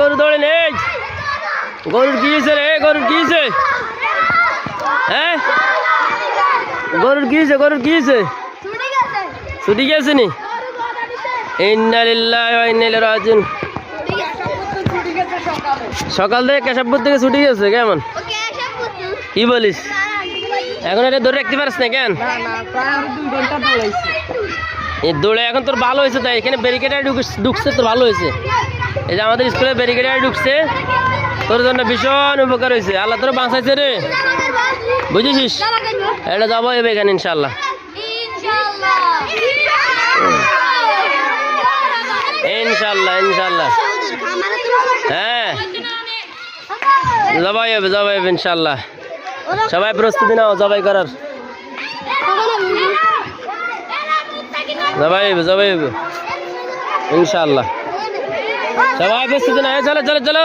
গরু দৌড়ে নেই। গরুর কি হয়েছে রে? গরুর কি হয়েছে? হ্যাঁ গরুর কি হয়েছে? গরুর কি হয়েছে? ছুটি গেছে নি? ইন্না লিল্লাহি ওয়া ইন্না ইলাইহি রাজিউন। সকাল থেকে কেশবপুর থেকে ছুটি গেছে কেমন? কি বলিস? এখন এটা ধরে রাখতে পারিস না কেন? এই দৌড়ে এখন তোর ভালো হয়েছে, তাই এখানে ব্যারিকেডার ঢুকছে তো ভালো হয়েছে। এই যে আমাদের স্কুলে ব্যারিকেডার ঢুকছে, তোর জন্য ভীষণ উপকার হয়েছে। আল্লাহ তোর বাঁচাইছে রে, বুঝেছিস? এটা যাবো এবার এখানে ইনশাল্লাহ। ইনশাল্লাহ ইনশাল্লাহ হ্যাঁ জবাই হবে ইনশাল্লাহ। সবাই প্রস্তুতি নাও জবাই করার। জবাই হবে ইনশাল্লাহ। সবাই প্রস্তুতি নাও। চলো চলো চলো।